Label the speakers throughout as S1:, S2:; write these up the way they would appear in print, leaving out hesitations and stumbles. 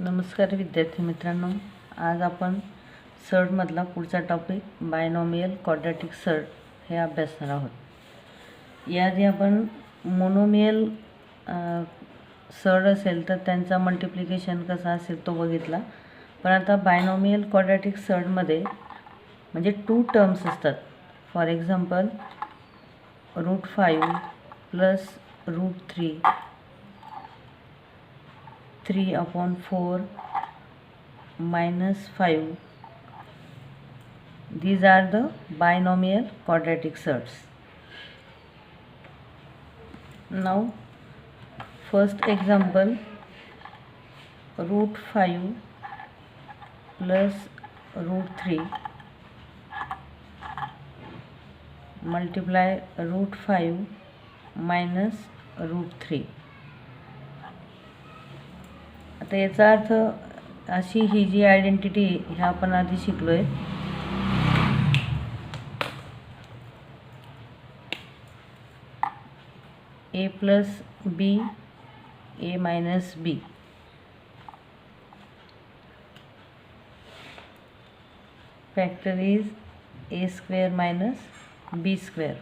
S1: नमस्कार विद्यार्थी मित्रांनो, आज आपण सर्डमधला पुढचा टॉपिक बायनॉमियल क्वाड्रॅटिक सर्ड हे अभ्यासणार आहोत। याआधी आपण मोनोमियल सर्ड असेल तर त्यांचा मल्टिप्लिकेशन कसा असेल तो बघितला, पण आता बायनॉमियल क्वाड्रॅटिक सर्डमध्ये म्हणजे 2 टर्म्स असतात। For example √5 plus √3 3/4 -5. These are the binomial quadratic surds. Now first example, √5 plus √3 multiply √5 minus √3. आता याचा अर्थ अशी ही जी आयडेंटिटी ह्या आपण आधी शिकलोय, a plus b a minus b, factor is a square minus b square.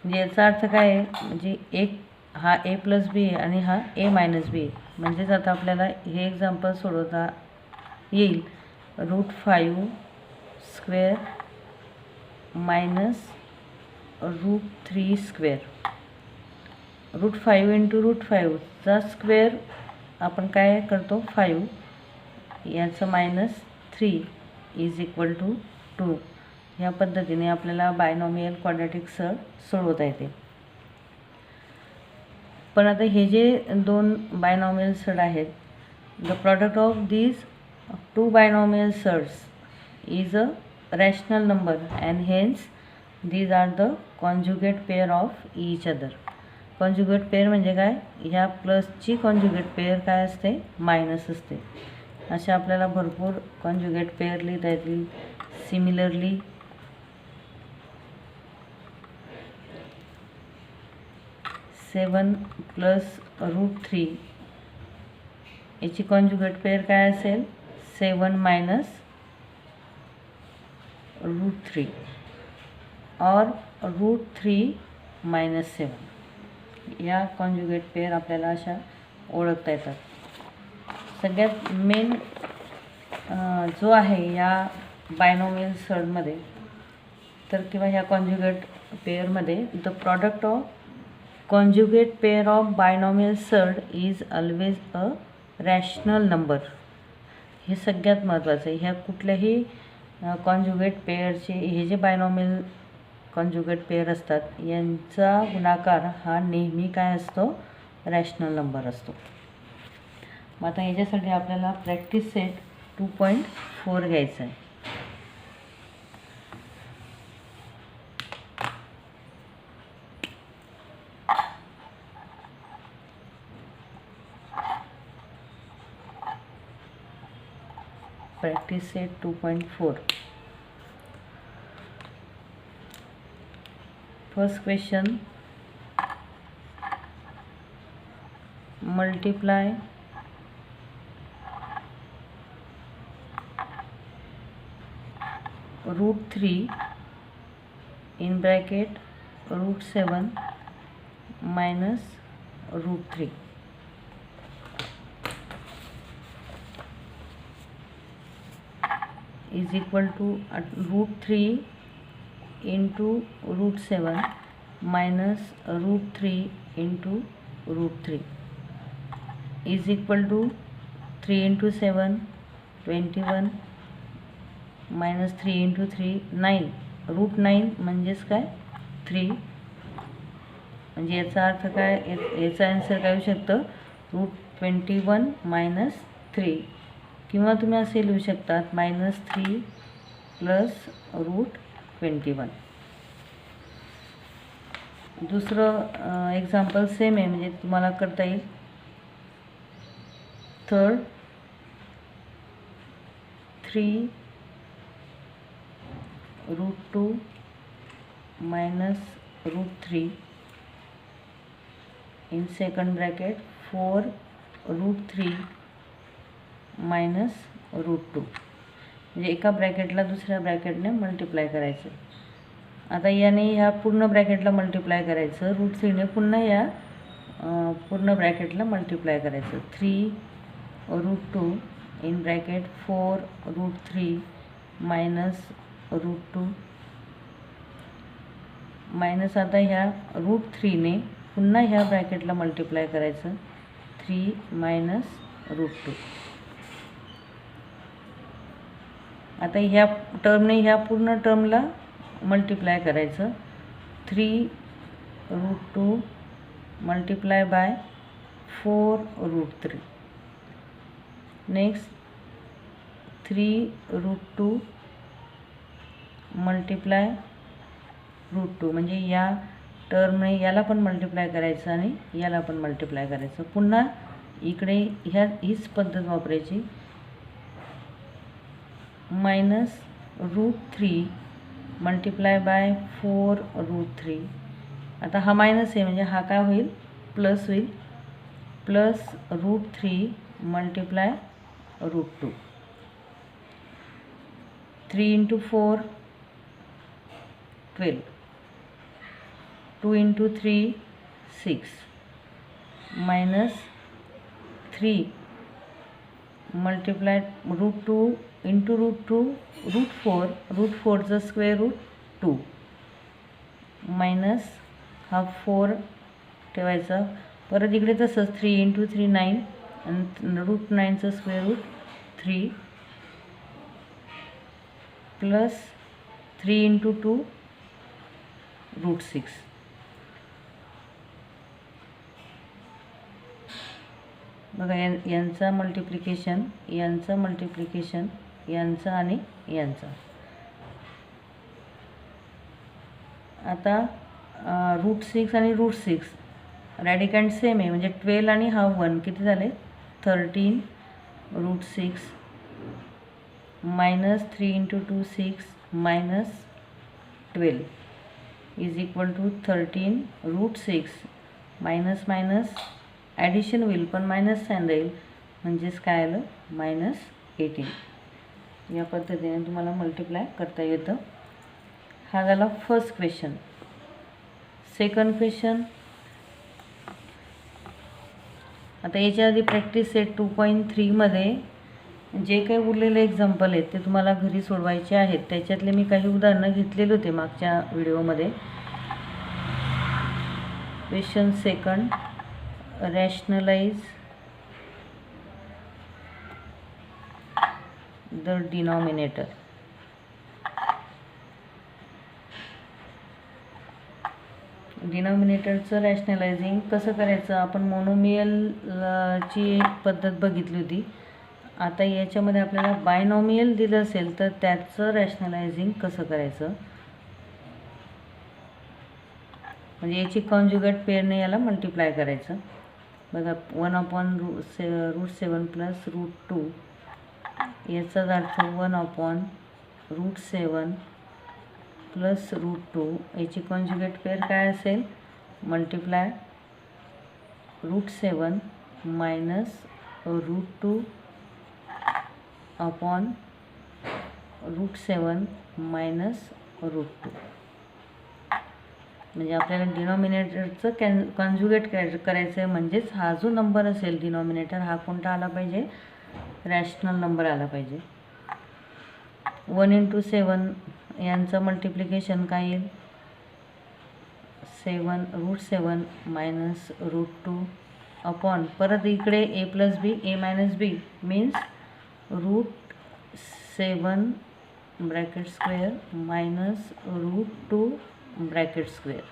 S1: म्हणजे याचा अर्थ काय आहे, म्हणजे एक हा a प्लस बी आणि हा a मायनस बी। म्हणजेच आता आपल्याला हे एक्झाम्पल सोडवता येईल, √5 स्क्वेअर मायनस √3 स्क्वेअर। √5 इंटू √5 चा स्क्वेअर आपण काय करतो 5, याचं -3 इज इक्वल टू 2। ह्या पद्धतीने आपल्याला बायनॉमियल क्वाड्रॅटिक सर्ड सोडवता येते। पण आता हे जे 2 बायनॉमियल सर्ड आहेत, the product of these 2 binomial surds is a rational number and hence these are the conjugate pair of each other. Conjugate pair म्हणजे काय, ह्या प्लसची कॉन्जुगेट पेअर काय असते, मायनस असते। अशा आपल्याला भरपूर कॉन्जुगेट पेअर लिहिता येतील। सिमिलरली सेवन प्लस √3 याची कॉन्जुगेट पेअर काय असेल, 7 मायनस √3 और √3 मायनस 7। या कॉन्जुगेट पेअर आपल्याला अशा ओळखता येतात। सगळ्यात मेन जो आहे या बायनॉमियल सर्डमध्ये तर किंवा ह्या कॉन्जुगेट पेअरमध्ये, the product of conjugate pair of binomial surd is always a rational number। हे सगळ्यात महत्त्वाचं आहे। ह्या कुठल्याही कॉन्जुगेट पेअरचे हे जे बायनॉमियल कॉन्जुगेट पेअर असतात यांचा गुणाकार हा नेहमी काय असतो, रॅशनल नंबर असतो। मग आता याच्यासाठी आपल्याला प्रॅक्टिस सेट 2.4 घ्यायचा आहे। Practice set 2.4। First question, multiply √3 in bracket √7 minus √3 is equal to √3 into √7 minus √3 into √3 is equal to 3 into 7 21 minus 3 into 3 9। √9 म्हणजेच काय 3। म्हणजे याचा अर्थ काय, याचा आन्सर काय होऊ शकतं, √21 मायनस 3, किंवा तुम्ही असे लिहू शकतात -3 प्लस √21। दुसरं एक्झाम्पल सेम आहे, म्हणजे तुम्हाला करता येईल। Third 3 √2 minus √3 in second bracket 4 √3 minus root 2, म्हणजे एका ब्रॅकेटला दुसऱ्या ब्रॅकेटने मल्टिप्लाय करायचं. आता याने ह्या पूर्ण ब्रॅकेटला मल्टिप्लाय करायचं, रूट 3ने पुन्हा या पूर्ण ब्रॅकेटला मल्टिप्लाय करायचं. 3 root 2 in bracket 4 root 3 minus root 2 minus आता ह्या रूट 3ने पुन्हा ह्या ब्रॅकेटला मल्टिप्लाय करायचं. 3 मायनस रूट 2. आता ह्या टर्मने ह्या पूर्ण टर्मला मल्टिप्लाय करायचं. 3 root 2 multiply by 4 root 3. Next 3 root 2 multiply root 2, म्हणजे या टर्मने याला पण मल्टिप्लाय करायचं आणि याला पण मल्टिप्लाय करायचं. पुन्हा इकडे हीच पद्धत वापरायची. Minus root 3 multiply by 4 root 3. आता हा मायनस आहे म्हणजे हा काय होईल, प्लस होईल. Plus root 3 multiply root 2. 3 into 4 12. 2 into 3 6 minus 3 multiply root 2 into root 2 root 4. Root 4चं स्क्वेअर रूट 2 मायनस हा 4 ठेवायचा. परत इकडे तसंच 3 इंटू 3 9 आणि रूट 9चं square root 3 plus 3 into 2 root 6. बघा यांचा मल्टिप्लिकेशन, यांचं मल्टिप्लिकेशन, यांचं आणि यांचं. आता रूट 6 आणि रूट 6 रॅडिकँड सेम आहे, म्हणजे 12 आणि हा 1 किती झाले 13 root 6 minus 3 into 2 6 minus 12 is equal to 13 root 6. Minus minus addition होईल पण मायनस साईन राहील, म्हणजेच काय आलं मायनस 18. या पद्धतीने तुम्हाला मल्टिप्लाय करता येतं. हा झाला फर्स्ट क्वेश्चन. Second question. आता याच्या आधी प्रॅक्टिस सेट 2.3मध्ये जे काही उरलेले एक्झाम्पल आहेत ते तुम्हाला घरी सोडवायचे आहेत. त्याच्यातले मी काही उदाहरणं घेतलेले होते मागच्या व्हिडिओमध्ये. Question second. Rationalise the denominator. डिनॉमिनेटरचं रॅशनलायझिंग कसं करायचं, आपण मोनोमियलची पद्धत बघितली होती. आता याच्यामध्ये आपल्याला बायनॉमियल दिलं असेल तर त्याचं रॅशनलायझिंग कसं करायचं, म्हणजे याची कॉन्जुगेट पेअरने याला मल्टिप्लाय करायचं. बघा 1/√7 प्लस रूट 2, याचाच अर्थ 1/√7 प्लस रूट 2. याची कॉन्जुगेट पेअर काय असेल, multiply √7 minus root 2 upon √7 minus root 2. म्हणजे आपल्याला डिनॉमिनेटरचं कॉन्जुगेट करायचं आहे, म्हणजेच हा जो नंबर असेल डिनॉमिनेटर हा कोणता आला पाहिजे, रॅशनल नंबर आला पाहिजे. 1 इंटू 7 यांचं मल्टिप्लिकेशन काय येईल, 7√7 मायनस रूट 2 अपॉन परत इकडे a plus B a minus B means √7 bracket square minus root 2 bracket square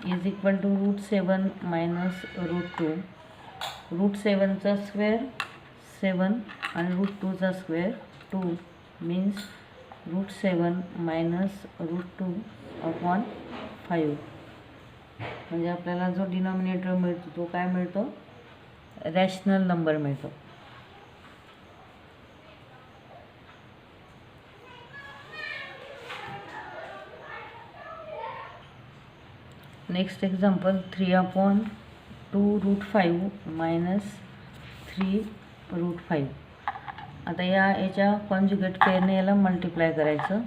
S1: is equal to √7 minus root 2. √7चा स्क्वेअर 7 आणि रूट 2चा square 2 means √7 minus root 2 upon 5. म्हणजे आपल्याला जो डिनॉमिनेटर मिळतो तो काय मिळतो, रॅशनल नंबर मिळतो. Next example 3/2 root 5 minus 3 √5. आता याच्या कॉन्जुगेट पेअरने याला मल्टिप्लाय करायचं.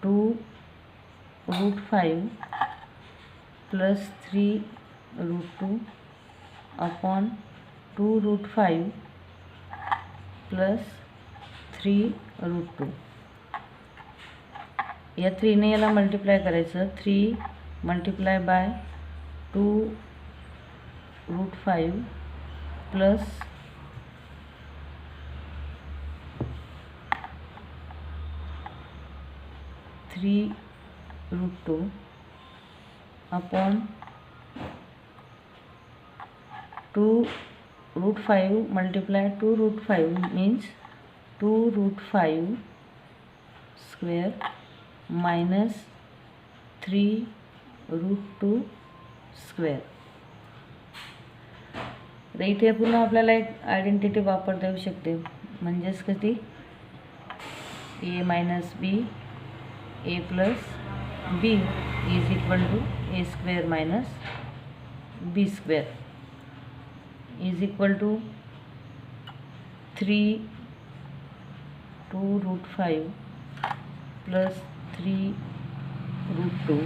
S1: 2√5 प्लस 3√2 अपॉन 2√5 प्लस 3√2. या 3ने याला मल्टिप्लाय करायचं. 3 multiply bye 2√5 plus 3√2 upon 2√5 multiply 2√5 means 2√5 square minus 3√2 square. तर इथे पुन्हा आपल्याला एक आयडेंटिटी वापरता येऊ शकते. म्हणजेच कधी a minus B a plus B is equal to a square minus B square is equal to 2√5 plus 3√2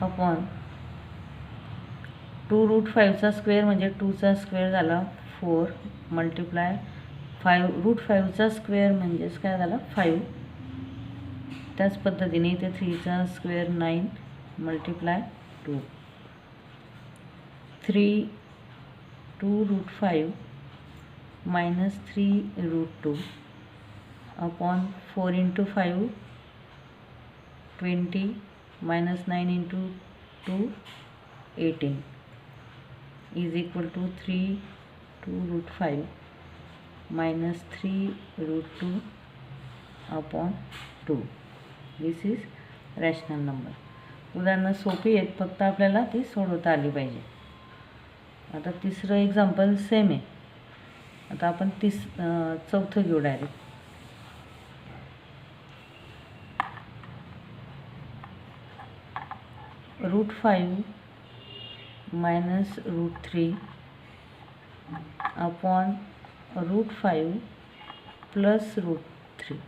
S1: upon 2√5चा स्क्वेअर म्हणजे 2चा स्क्वेअर झाला 4 मल्टिप्लाय 5√5चा स्क्वेअर म्हणजेच काय झाला 5. त्याच पद्धतीने इथे 3चा square 9 multiply 2. 2√5 minus 3√2 upon 4 into 5 20 minus 9 into 2 18 is equal to 2√5 minus 3√2 upon 2. This is rational number. उदाहरणं सोपी आहेत, फक्त आपल्याला ती सोडवता आली पाहिजे. आता तिसरं एक्झाम्पल सेम आहे. आता आपण चौथं घेऊ डायरेक्ट. √5 minus √3 upon √5 plus √3.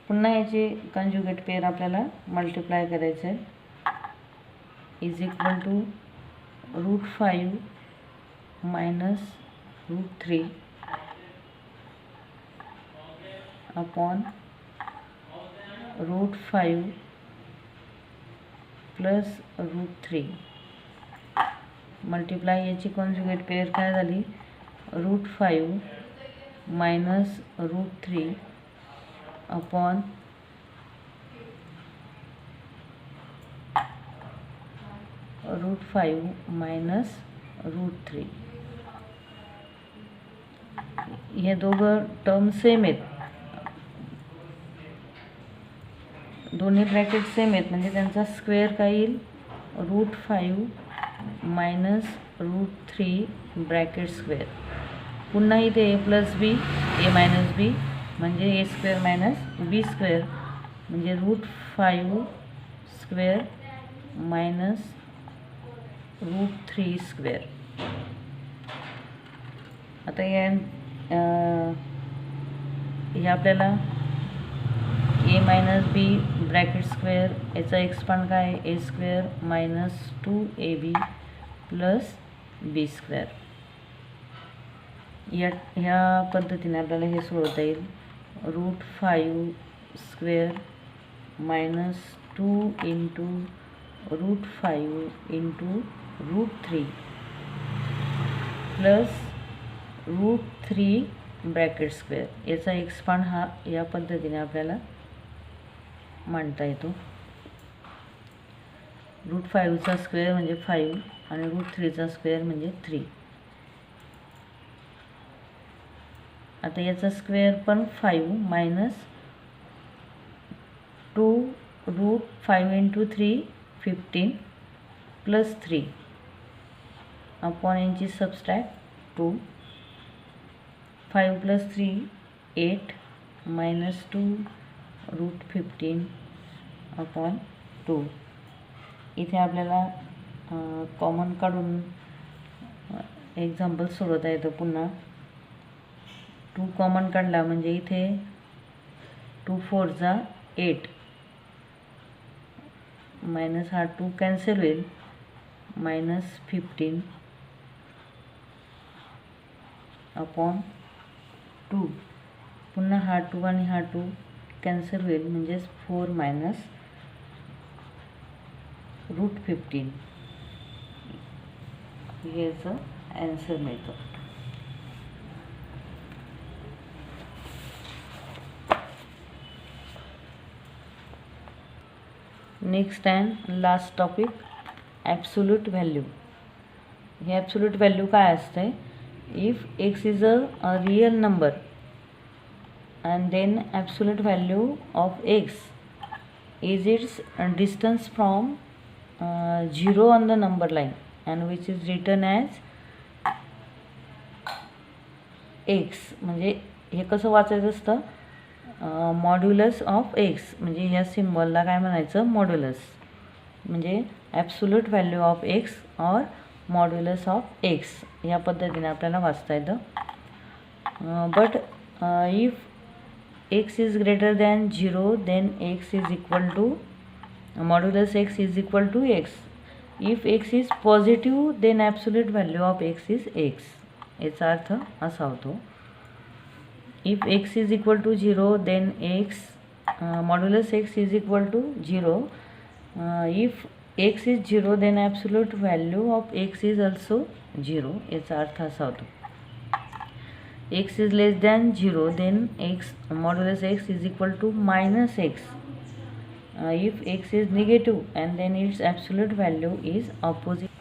S1: पुन्हा याचे कॉन्जुगेट पेअर आपल्याला मल्टिप्लाय करायचे आहे. Is equal to √5 minus √3 upon √5 plus √3 multiply याची कॉन्जुगेट पेअर काय झाली √5 मायनस √3 अपॉन √5 मायनस √3. हे दोघं टर्म सेम आहेत, दोन्ही ब्रॅकेट सेम आहेत, म्हणजे त्यांचा स्क्वेअर काय येईल √5 मायनस √3 ब्रॅकेट स्क्वेअर. पुन्हा इथे a plus B a minus B म्हणजे a square minus B square म्हणजे √5 स्क्वेअर मायनस √3 स्क्वेअर. आता हे आपल्याला a minus B bracket square याचा एक्सपांड काय आहे a square minus 2ab plus B square. ह्या पद्धतीने आपल्याला हे सोडवता येईल. √5 square minus 2 into √5 into √3 plus √3 bracket square. याचा एक्सपांड हा या पद्धतीने आपल्याला मांडता येतो. √5चा स्क्वेअर म्हणजे 5 आणि √3चा स्क्वेअर म्हणजे 3. आता याचा स्क्वेअर पण 5 मायनस 2√5 इंटू 3 15 प्लस 3 अपॉन यांची सबस्ट्रॅक्ट 2. 5 plus 3 8 minus 2√15 upon 2. इथे आपल्याला कॉमन काढून एक्झाम्पल सोडवता येतं. पुन्हा 2 कॉमन काढला म्हणजे इथे 2 4 जा 8 मायनस हा 2 कॅन्सल होईल, -15 अपॉन 2. पुन्हा हा 2 आणि हा 2 कॅन्सल होईल म्हणजेच 4 मायनस √15. याचं ॲन्सर मिळतं. Next and last topic, absolute value. हे ॲब्सोल्यूट व्हॅल्यू काय असते? If x is a real number and then absolute value of x is its distance from 0 on the number line and which is written as x. म्हणजे हे कसं वाचायचं असतं? Modulus of x, म्हणजे ह्या सिम्बॉलला काय म्हणायचं? मॉड्युलस. म्हणजे ॲब्सोल्यूट व्हॅल्यू ऑफ एक्स और मॉड्युलस ऑफ एक्स या पद्धतीने आपल्याला वाचता येतं. But if x is greater than 0 then x is equal to modulus x is equal to x. If x is positive then absolute value of x is x. याचा अर्थ असा होतो. If x is equal to 0 then x modulus x is equal to 0. If x is 0 then absolute value of x is also 0. याचा अर्थ असा होतो. x is less than 0 then x modulus x is equal to minus x. If x is negative and then its absolute value is opposite.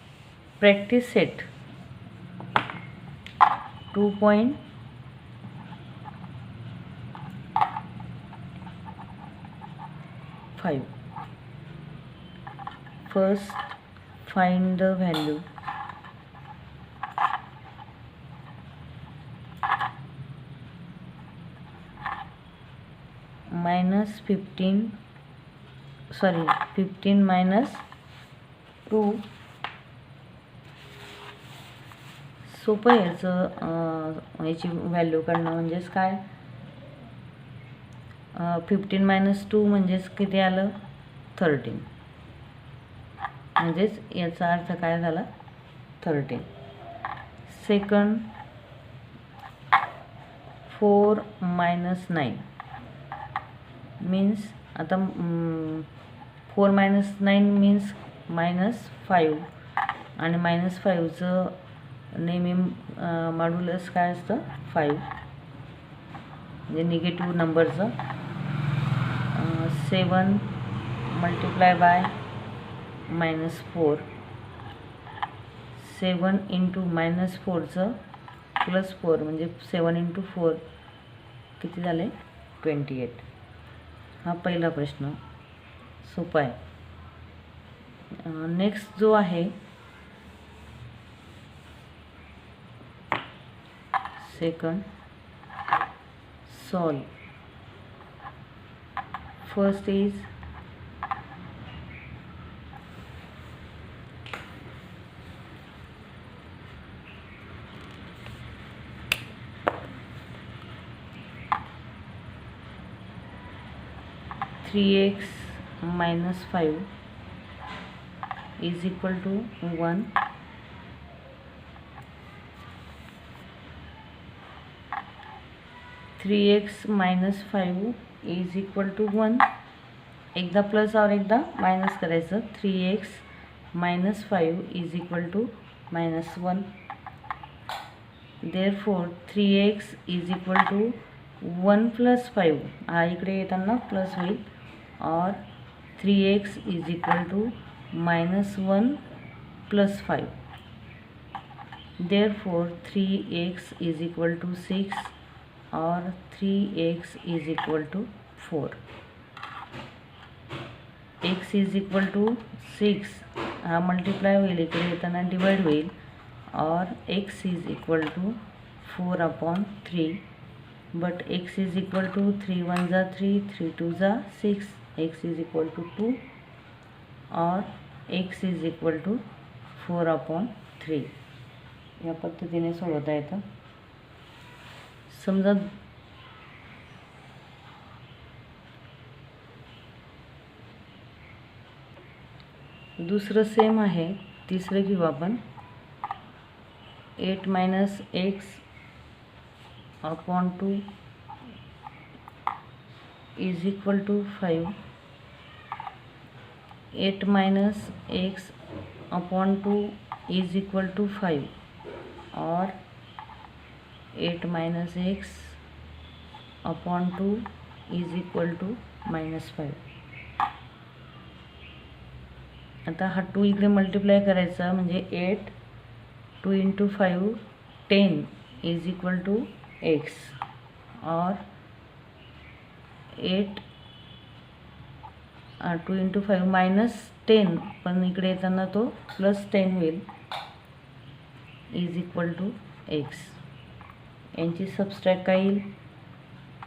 S1: Practice set 2.5. First find the value -15 minus 2. सोपं याची value काढणं. म्हणजेच काय? 15 - 2 म्हणजेच किती आलं? 13. म्हणजेच याचा अर्थ काय झाला? 13. सेकंड 4 - 9 मीन्स आता 4 - 9 मीन्स -5 आणि -5चं नेहमी मॉड्युलस काय असतं? 5. म्हणजे निगेटिव्ह नंबरचं. 7 मल्टिप्लाय बाय -4. 7 इंटू -4चं +4 म्हणजे 7 इंटू 4 किती झाले? 28. हा पहिला प्रश्न सोपा आहे. नेक्स्ट जो आहे second, solve. First is 3x minus 5 is equal to 1. 3x minus 5 is equal to 1. एकदा प्लस और एकदा मायनस करायचं. 3x minus 5 is equal to -1. therefore 3x is equal to 1 plus 5. हा इकडे येताना प्लस होईल. और 3x is equal to -1 plus 5. therefore 3x is equal to 6 और 3x is equal to 4. x is equal to 6 हा multiply होईल, इकडे येताना डिवाइड होईल. और x is equal to 4/3. but x is equal to 3 1 जा 3 3 2 जा 6. x is equal to 2 और x is equal to 4/3 या पद्धतीने सोडवता येतं. समजा दुसरं सेम आहे, तिसरं घेऊ आपण. 8 - x/2 is equal to 5. 8 - x/2 is equal to 5 और 8 - x/2 इज इक्वल टू -5. आता हा 2 इकडे मल्टिप्लाय करायचा म्हणजे 8 2 × 5 10 इज इक्वल टू x और 8 2 × 5 -10 पण इकडे येताना तो +10 होईल इज इक्वल टू x. यांची सबस्ट्रॅक्ट काय येईल,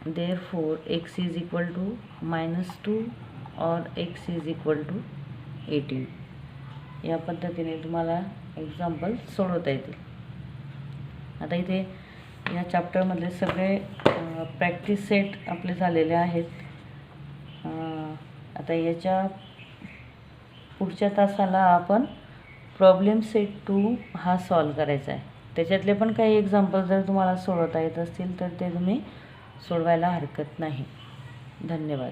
S1: therefore x is equal to -2 और x इज इक्वल टू 18. या पद्धतीने तुम्हाला एक्झाम्पल सोडवता येतील. आता इथे या चॅप्टरमधले सगळे प्रॅक्टिस सेट आपले झालेले आहेत. आता याच्या पुढच्या तासाला आपण प्रॉब्लेम सेट 2 हा सॉल्व करायचा आहे. त्याच्यातले पण काही एक्झाम्पल जर तुम्हाला सोडवता येत असतील तर ते तुम्ही सोडवायला हरकत नाही. धन्यवाद.